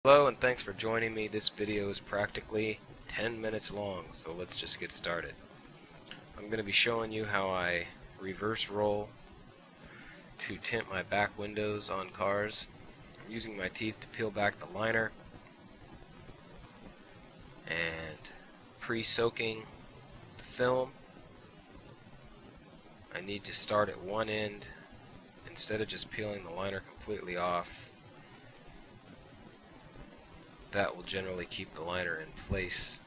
Hello and thanks for joining me. This video is practically 10 minutes long, so let's just get started. I'm going to be showing you how I reverse roll to tint my back windows on cars. I'm using my teeth to peel back the liner and pre-soaking the film. I need to start at one end instead of just peeling the liner completely off. That will generally keep the liner in place.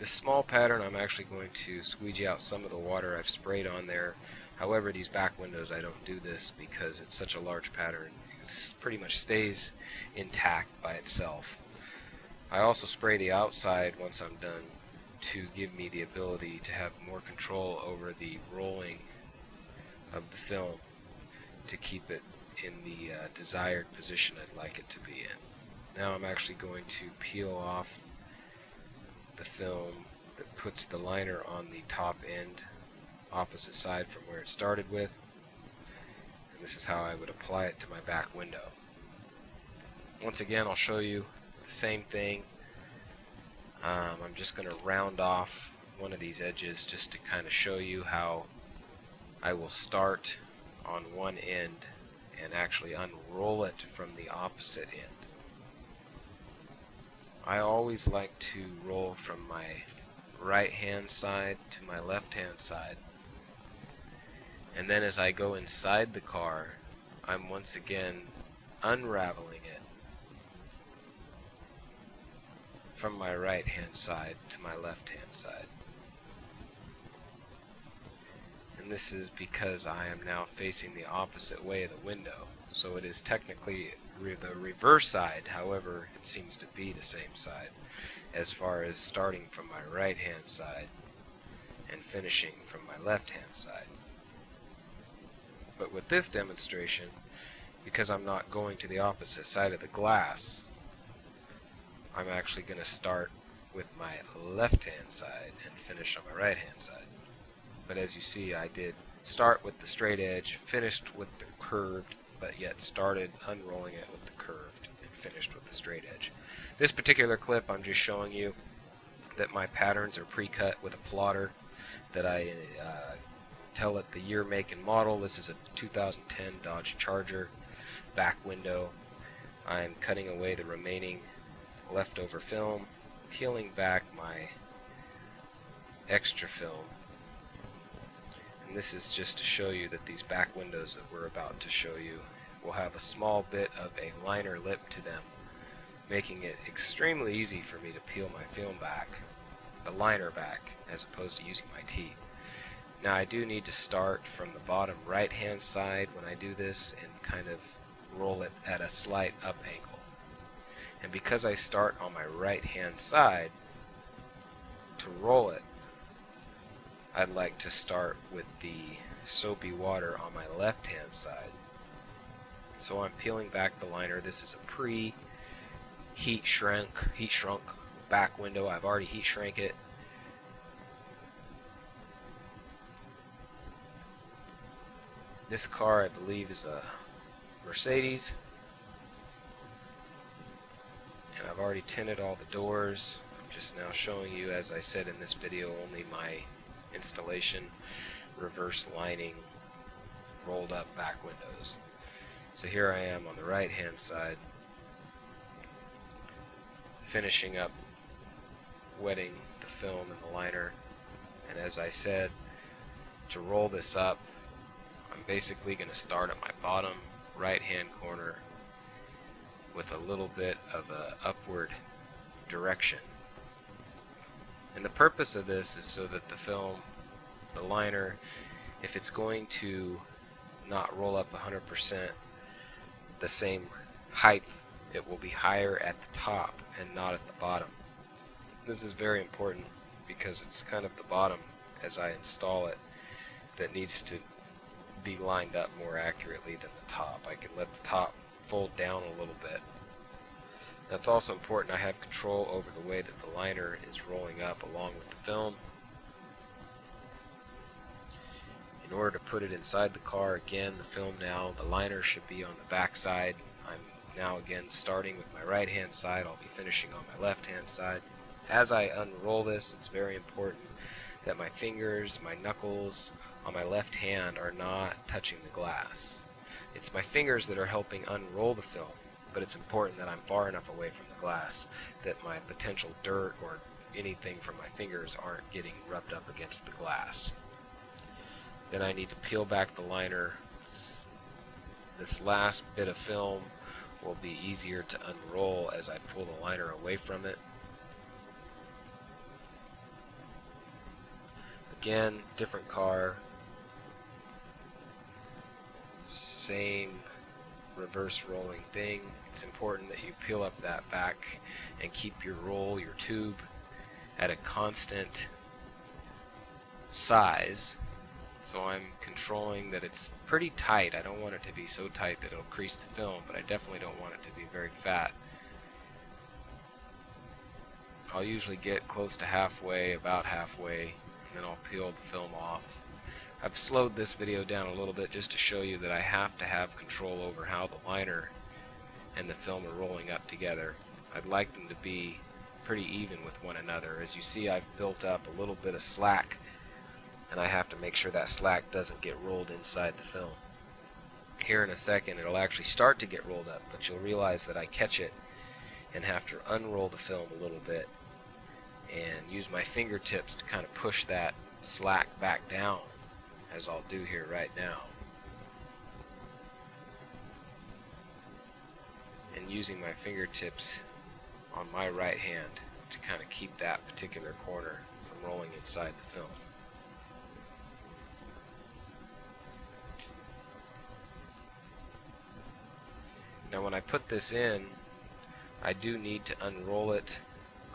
This small pattern, I'm actually going to squeegee out some of the water I've sprayed on there. However, these back windows, I don't do this because it's such a large pattern. It pretty much stays intact by itself. I also spray the outside once I'm done to give me the ability to have more control over the rolling of the film to keep it in the desired position I'd like it to be in. Now I'm actually going to peel off the film that puts the liner on the top end, opposite side from where it started with. And this is how I would apply it to my back window. Once again, I'll show you the same thing. I'm just going to round off one of these edges just to kind of show you how I will start on one end and actually unroll it from the opposite end. I always like to roll from my right hand side to my left hand side, and then as I go inside the car, I'm once again unraveling it from my right hand side to my left hand side. And this is because I am now facing the opposite way of the window, so it is technically the reverse side. However, it seems to be the same side as far as starting from my right hand side and finishing from my left hand side. But with this demonstration, because I'm not going to the opposite side of the glass, I'm actually going to start with my left hand side and finish on my right hand side. But as you see, I did start with the straight edge, finished with the curved, but yet started unrolling it with the curved and finished with the straight edge. This particular clip, I'm just showing you that my patterns are pre-cut with a plotter that I tell it the year, make, and model. This is a 2010 Dodge Charger back window. I'm cutting away the remaining leftover film, peeling back my extra film. And this is just to show you that these back windows that we're about to show you will have a small bit of a liner lip to them, making it extremely easy for me to peel my film back, the liner back, as opposed to using my teeth. Now I do need to start from the bottom right hand side when I do this and kind of roll it at a slight up angle. And because I start on my right hand side, to roll it, I'd like to start with the soapy water on my left hand side. So I'm peeling back the liner. This is a pre-heat shrunk back window. I've already heat shrank it. This car, I believe, is a Mercedes. And I've already tinted all the doors. I'm just now showing you, as I said in this video, only my installation, reverse lining, rolled up back windows. So here I am on the right hand side, finishing up wetting the film and the liner. And as I said, to roll this up, I'm basically going to start at my bottom right hand corner with a little bit of a upward direction. And the purpose of this is so that the film, the liner, if it's going to not roll up 100% the same height, it will be higher at the top and not at the bottom. This is very important because it's kind of the bottom, as I install it, that needs to be lined up more accurately than the top. I can let the top fold down a little bit. That's also important. I have control over the way that the liner is rolling up along with the film. In order to put it inside the car, again, the film now, the liner should be on the back side. I'm Now again, starting with my right hand side, I'll be finishing on my left hand side. As I unroll this, it's very important that my fingers, my knuckles on my left hand are not touching the glass. It's my fingers that are helping unroll the film, but it's important that I'm far enough away from the glass that my potential dirt or anything from my fingers aren't getting rubbed up against the glass. Then I need to peel back the liner. This last bit of film will be easier to unroll as I pull the liner away from it. Again, different car, same reverse rolling thing. It's important that you peel up that back and keep your roll, your tube, at a constant size. So I'm controlling that it's pretty tight. I don't want it to be so tight that it'll crease the film, but I definitely don't want it to be very fat. I'll usually get close to halfway, about halfway, and then I'll peel the film off. I've slowed this video down a little bit just to show you that I have to have control over how the liner and the film are rolling up together. I'd like them to be pretty even with one another. As you see, I've built up a little bit of slack, and I have to make sure that slack doesn't get rolled inside the film. Here in a second it'll actually start to get rolled up, but you'll realize that I catch it and have to unroll the film a little bit and use my fingertips to kind of push that slack back down, as I'll do here right now. And using my fingertips on my right hand to kind of keep that particular corner from rolling inside the film. Now when I put this in, I do need to unroll it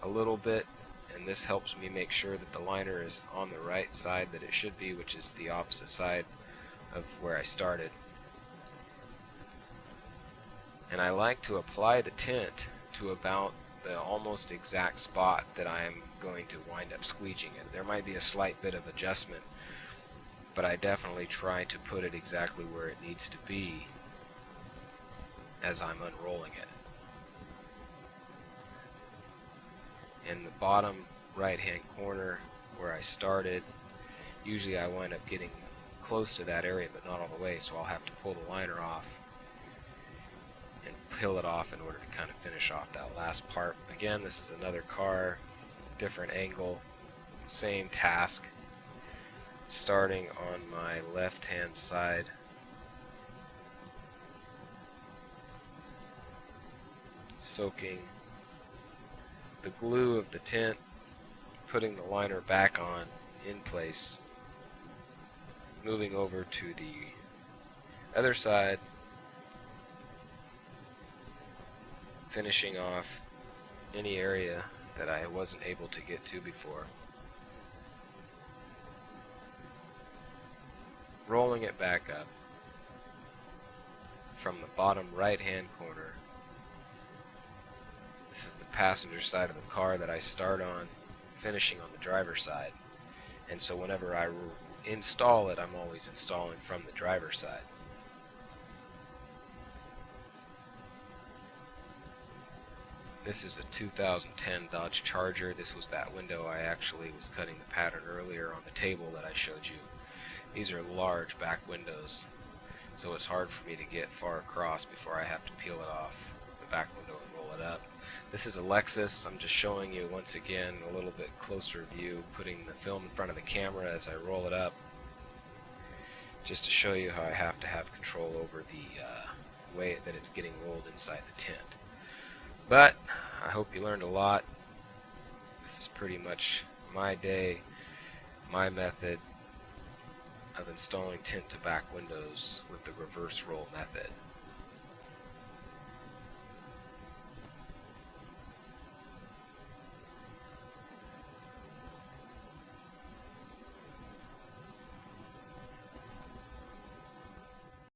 a little bit, and this helps me make sure that the liner is on the right side that it should be, which is the opposite side of where I started. And I like to apply the tint to about the almost exact spot that I am going to wind up squeegeeing it. There might be a slight bit of adjustment, but I definitely try to put it exactly where it needs to be as I'm unrolling it. In the bottom right hand corner where I started, usually I wind up getting close to that area but not all the way, so I'll have to pull the liner off and peel it off in order to kind of finish off that last part. Again, this is another car, different angle, same task. Starting on my left hand side, soaking the glue of the tint, putting the liner back on in place, moving over to the other side, finishing off any area that I wasn't able to get to before, rolling it back up from the bottom right hand corner. This is the passenger side of the car that I start on, finishing on the driver's side. And so whenever I install it, I'm always installing from the driver's side. This is a 2010 Dodge Charger. This was that window I actually was cutting the pattern earlier on the table that I showed you. These are large back windows, so it's hard for me to get far across before I have to peel it off the back window and roll it up. This is a Lexus. I'm just showing you once again a little bit closer view, putting the film in front of the camera as I roll it up, just to show you how I have to have control over the way that it's getting rolled inside the tint. But I hope you learned a lot. This is pretty much my day, my method of installing tint to back windows with the reverse roll method.